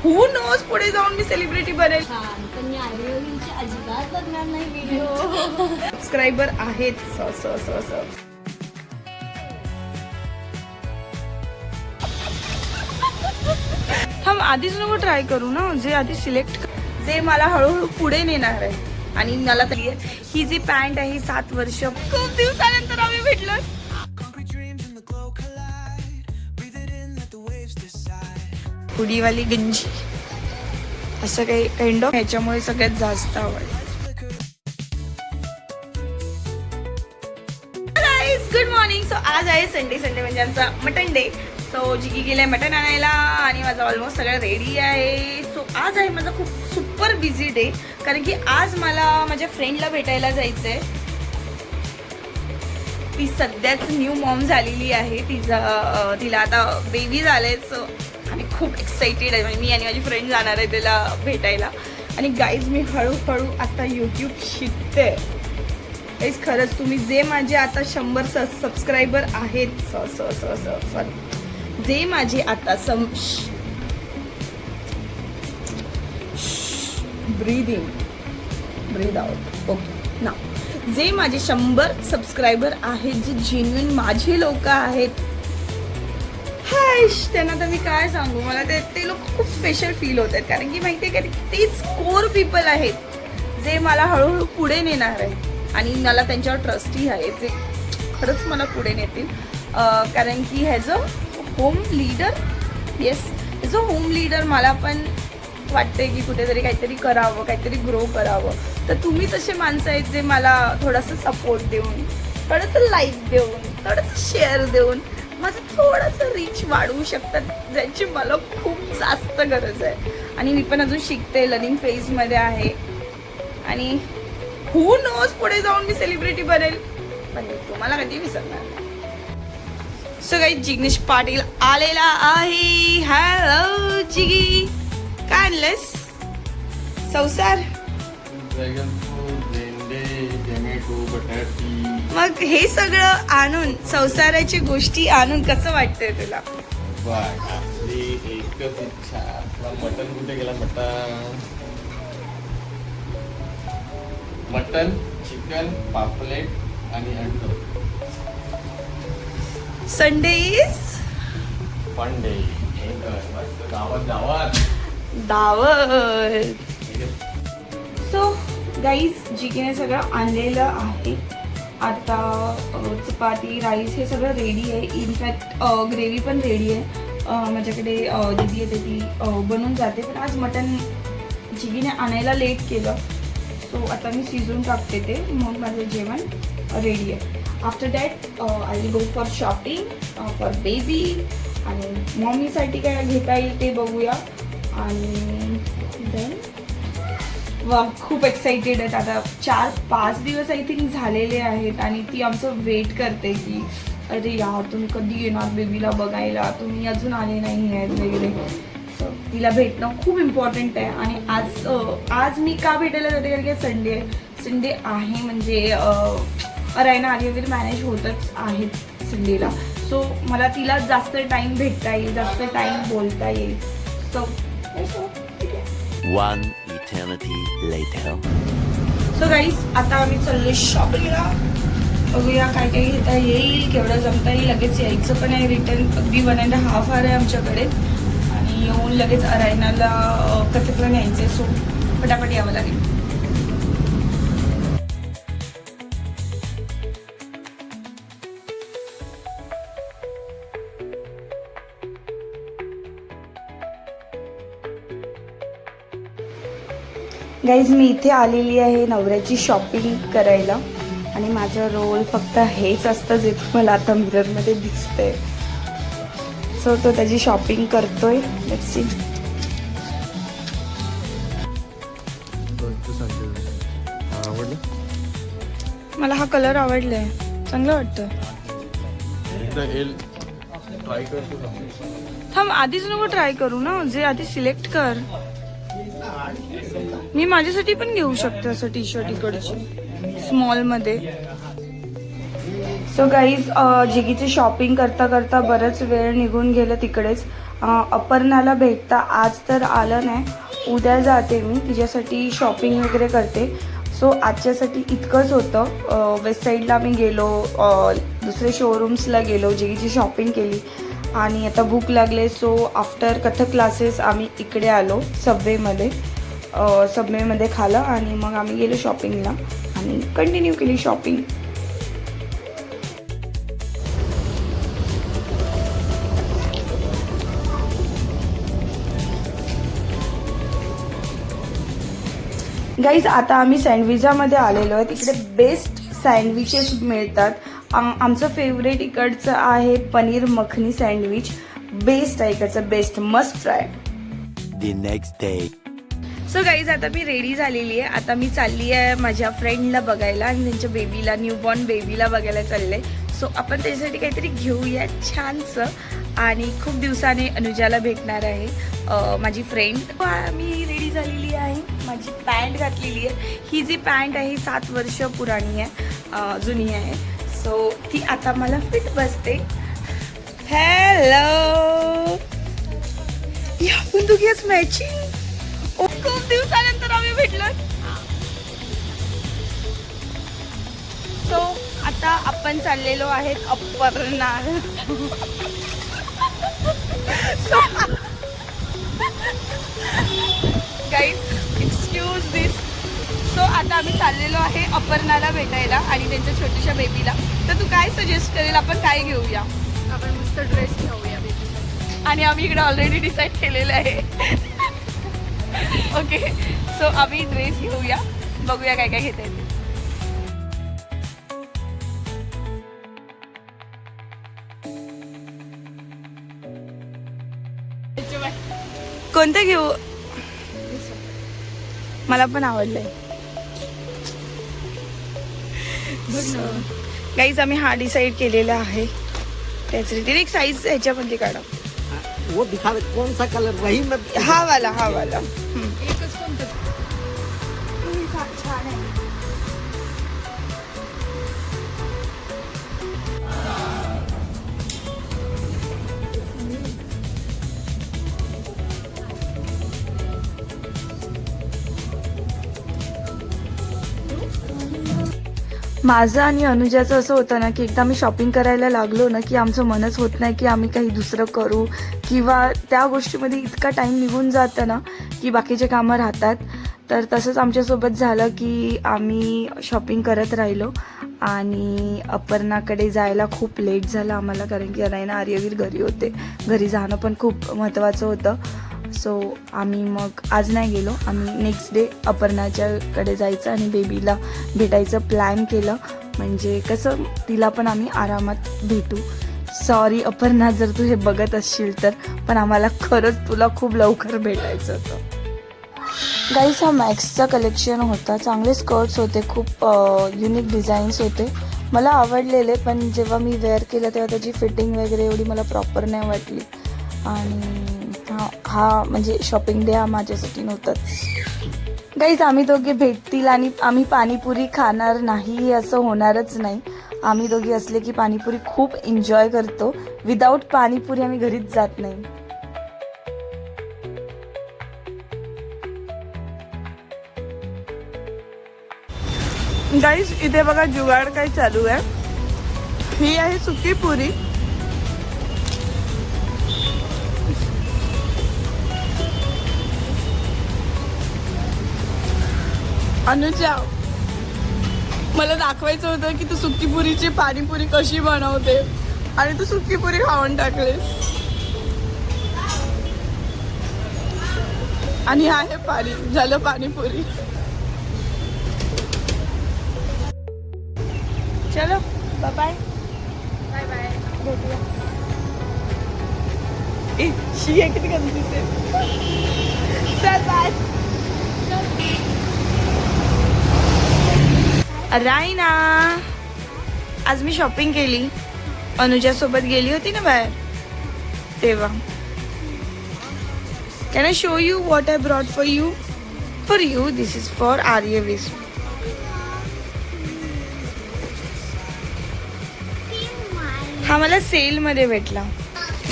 हू knows पुढे जाऊन मी celebrity बनेल. पण मी आर्यवीरची अजिबात बघणार नाही व्हिडिओ. सबस्क्रायबर आहेत हम आधीच नको ट्राय करू ना, जे आधी सिलेक्ट जे मला हळूहळू पुढे नेणार आहे. आणि मला तरी ही जी पॅन्ट आहे ही 7 वर्ष खूप दिवसानंतर आम्ही भेटलो. हुडीवाली गंजी असं काही काइंड ऑफ ह्याच्यामुळे सगळ्यात जास्त आवडलं. Good morning. सो आज आहे संडे म्हणजे आमचा मटन डे. सो जिगी गेलाय मटन आणायला आणि माझं ऑलमोस्ट सगळं रेडी आहे. सो आज आहे माझा खूप सुपर बिझी डे, कारण की आज मला माझ्या फ्रेंडला भेटायला जायचंय. ती सध्याच न्यू मॉम झालेली आहे. तिला आता बेबी झालंय. सो आम्ही खूप एक्साइटेड आहे. मी आणि माझी फ्रेंड जाणार आहे तिला भेटायला. आणि गाईज मी हळूहळू आता यूट्यूब शिकते. गाईज खरंच तुम्ही जे माझे आता 100 सबस्क्रायबर आहेत, सॉरी जे माझे आता breathe in breathe out okay ना, जे माझे 100 सबस्क्रायबर आहेत, जे जेन्युइन माझे लोक आहेत, त्यांना तर मी काय सांगू. मला ते लोक खूप स्पेशल फील होत आहेत, कारण की माहिती आहे का तेच कोर पीपल आहेत जे मला हळूहळू पुढे नेणार आहे. आणि मला त्यांच्यावर ट्रस्टही आहे, जे खरंच मला पुढे नेतील. कारण की as a home leader, yes as a home leader मला पण वाटते की कुठेतरी काहीतरी करावं, काहीतरी ग्रो करावं. तर तुम्हीच असे माणसं आहेत जे मला थोडंसं सपोर्ट देऊन, थोडंसं लाईक देऊन, थोडंसं शेअर देऊन माझं थोडंसं रीच वाढवू शकतात, ज्याची मला खूप जास्त गरज आहे. आणि मी पण अजून शिकते, लर्निंग फेजमध्ये आहे. आणि हू नोज पुढे जाऊन मी सेलिब्रिटी बनेल, पण तुम्हाला कधी विसरणार नाही. सो गाईस जिग्नेश पाटील आलेला आहे. हॅलो जिगी, काय आणलंस? संसार. मग हे सगळं आणून, संसाराची गोष्टी आणून कसं वाटतंय तुला? एकच इच्छा, मटन कुठे गेला? मटन, चिकन, पापलेट आणि अंड. Sunday is fun day. गावात दावत. सो गाईज जिगीने सगळं आणलेलं आहे. आता चपाती, राईस हे सगळं रेडी आहे. इनफॅक्ट ग्रेव्ही पण रेडी आहे. माझ्याकडे दीदी येते, ती बनवून जाते. पण आज मटन जिगीने आणायला लेट केलं, सो आता मी शिजवून टाकते ते, मग माझं जेवण रेडी आहे. After that I will go for shopping for baby. आणि मम्मीसाठी काय घेता येईल ते बघूया. आणि देन वा खूप एक्साइटेड आहेत. आता 4-5 दिवस आय थिंक झालेले आहेत आणि ती आमचं वेट करते की अरे यार तुम्ही कधी येणार बेबीला बघायला, तुम्ही अजून आले नाही आहेत वगैरे. सो तिला भेटणं खूप इम्पॉर्टंट आहे. आणि आज मी का भेटायला जाते, कारण की संडे आहे, म्हणजे रायना आर्यवीर मॅनेज होतच आहेत संडेला. सो मला तिला जास्त टाइम भेटता येईल, जास्त टाइम बोलता येईल. So One eternity later. So guys आता आम्ही चाललोय शॉपिंगला. बघूया काय काय घेता येईल, केवढं जमता येईल. लगेच यायचं पण आहे, रिटर्न अगदी 1.5 hour आहे आमच्याकडे. आणि येऊन लगेच अरायनाला कथकला न्यायचं आहे. सो पटापट यावं लागेल. गाईज मी इथे आलेली आहे नवऱ्याची शॉपिंग करायला. आणि माझं रोल फक्त हेच असतं जे मला आता मिररमध्ये दिसतंय. सो तो त्याची शॉपिंग करतोय. Let's see. मला हा कलर आवडलाय, चांगलं वाटतं. थांब आधीच नको ट्राय करू ना, जे आधी सिलेक्ट कर. मी माझ्यासाठी पण घेऊ शकते असं टी शर्ट इकडची स्मॉल मध्ये. सो गाईज जिगीची शॉपिंग करता करता बरंच वेळ निघून गेलं तिकडेच. अपर्णाला भेटता आज तर आलं नाही, उद्या जाते मी तिच्यासाठी शॉपिंग वगैरे करते. सो आजच्यासाठी इतकंच होतं. वेस्ट साईडला आम्ही गेलो, दुसरे शोरूम्सला गेलो, जी शॉपिंग केली आणि आता भूक लागले. सो आफ्टर कथक क्लासेस आम्ही इकडे आलो सबवेमध्ये खाल्लं आणि मग आम्ही गेलो शॉपिंगला आणि कंटिन्यू केली शॉपिंग. गाईज आता आम्ही सँडविचामध्ये आलेलो आहे. तिकडे बेस्ट सँडविचेस मिळतात. आमचं फेवरेट इकडचं आहे पनीर मखनी सँडविच. बेस्ट आहे इकडचं, best, must try. The next day. So guys आता मी रेडी झालेली आहे. आता मी चालली आहे माझ्या फ्रेंडला बघायला आणि त्यांच्या बेबीला, न्यूबॉर्न बेबीला बघायला चालले. सो आपण त्याच्यासाठी काहीतरी घेऊया छानसं. आणि खूप दिवसाने अनुजाला भेटणार आहे, माझी फ्रेंड. मी रेडी झालेली आहे, माझी पॅन्ट घातलेली आहे. ही जी पॅन्ट आहे 7 वर्ष पुराणी आहे, जुनी आहे. सो ती आता मला फिट बसते. हॅलो, आपण तू घेस मॅचिंग. खूप दिवसानंतर आम्ही भेटलो. सो आता आपण चाललेलो आहेत अपर्णा. गाईज एक्सक्यूज दिस. सो आता आम्ही चाललेलो आहे अपर्णाला भेटायला आणि त्यांच्या छोट्याशा बेबीला. तर तू काय सजेस्ट करेल, आपण काय घेऊया? आपण मस्त ड्रेस घेऊया बेबीसाठी. आणि आम्ही इकडे ऑलरेडी डिसाईड केलेलं आहे. ओके, सो आम्ही ड्रेस घेऊया, बघूया काय काय घेता येते. कोणतं घेऊ? मला पण आवडलंय. गाईज आम्ही हा डिसाईड केलेला आहे. त्याच रीतीने एक साईज ह्याच्यामध्ये काढा. वो दिखा दे कौन सा कलर, वही मैं. हा वाला. एकच कोणतं? छान आहे. माझं आणि अनुजाचं असं होतं ना की एकदा आम्ही शॉपिंग करायला लागलो ना की आमचं मनच होत नाही की आम्ही काही दुसरं करू, किंवा त्या गोष्टीमध्ये इतका टाईम निघून जातं ना की बाकीचे कामं राहतात. तर तसंच आमच्यासोबत झालं की आम्ही शॉपिंग करत राहिलो आणि अपर्णाकडे जायला खूप लेट झालं आम्हाला, कारण की अनायना आर्यवीर घरी होते. घरी जाणं पण खूप महत्त्वाचं होतं. सो आम्ही मग आज नाही गेलो. आम्ही नेक्स्ट डे अपर्णाच्याकडे जायचं आणि बेबीला भेटायचं प्लॅन केलं, म्हणजे कसं तिला पण आम्ही आरामात भेटू. सॉरी अपर्णा जर तू हे बघत असशील तर, पण आम्हाला खरंच तुला खूप लवकर भेटायचं होतं. गाईस हा मॅक्सचा कलेक्शन होता. चांगले स्कर्ट्स होते, खूप युनिक डिझाईन्स होते, मला आवडलेले. पण जेव्हा मी वेअर केलं तेव्हा त्याची फिटिंग वगैरे एवढी मला प्रॉपर नाही वाटली. आणि हा म्हणजे शॉपिंग डे हा माझ्यासाठी नव्हताच. गाईज आम्ही दोघे भेटतील आणि आम्ही पाणीपुरी खाणार नाही असं होणारच नाही. आम्ही दोघे असले की पाणीपुरी खूप एन्जॉय करतो. विदाऊट पाणीपुरी आम्ही घरीच जात नाही. गाईज इथे बघा जुगाड काय चालू आहे. ही आहे सुकी पुरी. अनुजा, मला दाखवायचं होतं की तू सुकी पुरीची पाणीपुरी कशी बनवते आणि तू सुकी पुरी खाऊन टाकलेस. आणि आहे पाणी, झालं पाणीपुरी. चलो बाय बाय. Bye bye. भेटूया. ए शी आहे किती गंदी दिसते. चल बाय. राईना, आज मी शॉपिंग केली. अनुजासोबत गेली होती ना बाहेर तेव्हा. Can I show you what I brought for you? For you this is for Aryaveer. हा मला सेलमध्ये भेटला.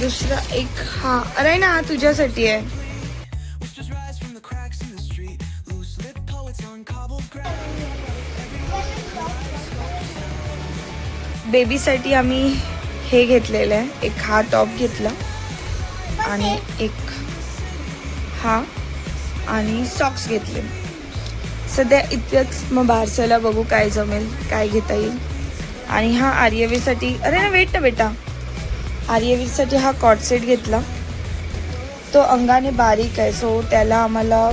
दुसरा एक हा अरे ना हा तुझ्यासाठी आहे. बेबीसाठी आम्ही हे घेतलेलं आहे. एक हा टॉप घेतला आणि एक हा आणि सॉक्स घेतले. सध्या इतकंच, मग बारसाला बघू काय जमेल, काय घेता येईल. आणि हा आर्यवीरसाठी, अरे ना वेट ना बेटा, आर्यवीरसाठी हा कॉट सेट घेतला. तो अंगाने बारीक आहे सो त्याला आम्हाला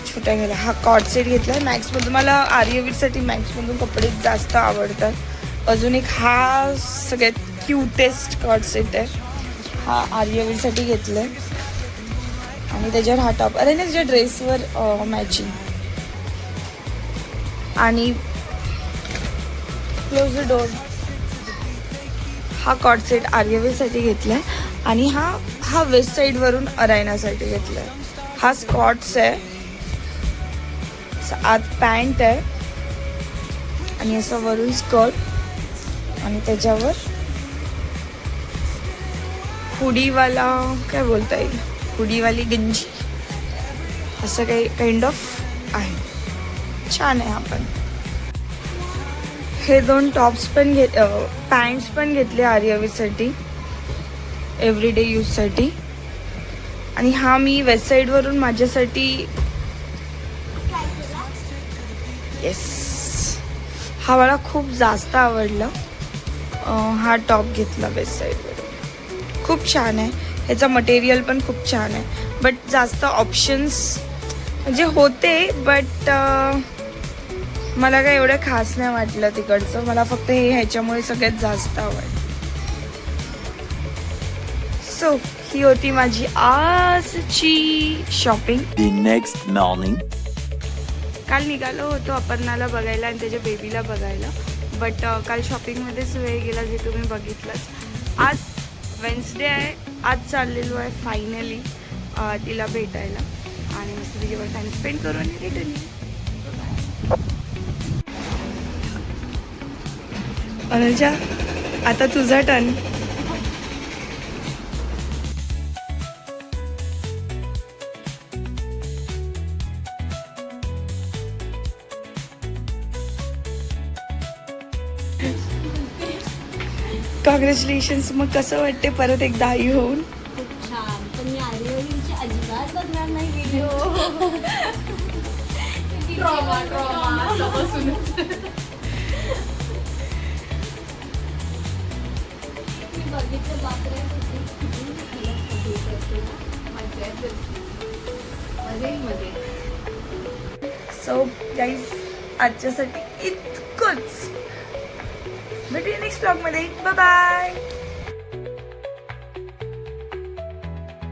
छोटा घ्यायला हा कॉट सेट घेतला. मॅक्समधून मला आर्यवीरसाठी मॅक्समधून कपडे जास्त आवडतात. अजून एक हा सगळ्यात क्यूटेस्ट कॉट सेट आहे, हा आर्यवीरसाठी घेतला आहे. आणि त्याच्यावर हा टॉप, अरे ना त्याच्या ड्रेसवर मॅचिंग. आणि क्लोज द डोर, हा कॉट सेट आर्यवीरसाठी घेतला आहे. आणि हा वेस्ट साईडवरून अरायनासाठी घेतला आहे. हा स्कॉट्स आहे, आत पॅन्ट आहे आणि असं वरून स्कर्ट आणि त्याच्यावर हुडीवाला काय बोलता येईल, हुडीवाली गंजी असं काही काइंड ऑफ आहे. छान आहे. आपण हे 2 टॉप्स पण पॅन्ट्स पण घेतले आर्यवीरसाठी एव्हरीडे यूजसाठी. आणि हा मी वेस्ट साईडवरून माझ्यासाठी येस हा मला खूप जास्त आवडला. हा टॉप घेतला वेस्ट साईडवरून, खूप छान आहे. ह्याचं मटेरियल पण खूप छान आहे. बट जास्त ऑप्शन्स म्हणजे होते बट मला काय एवढं खास नाही वाटलं तिकडचं. मला फक्त हे ह्याच्यामुळे सगळ्यात जास्त आवडलं. सो ही होती माझी आजची शॉपिंग. The next morning. काल निघालो होतो अपर्णाला बघायला आणि त्याच्या बेबीला बघायला, बट काल शॉपिंगमध्येच वेळ गेला जे तुम्ही बघितलंच. आज वेन्सडे आहे, आज चाललेलो आहे फायनली तिला भेटायला आणि मस्त तिच्यावर टाइम स्पेंड करून रिटर्न. अनुजा आता तुझा टर्न. कॉंग्रॅच्युलेशन्स. मग कसं वाटते परत एकदा आई होऊन? खूप छान. पण मी आर्यवीरचे अजिबात बघणार नाही व्हिडिओ. मी बघितलं बापरे. सो गाईज आजच्यासाठी इतकंच. भेटूया नेक्स्ट ब्लॉगमध्ये. Bye bye.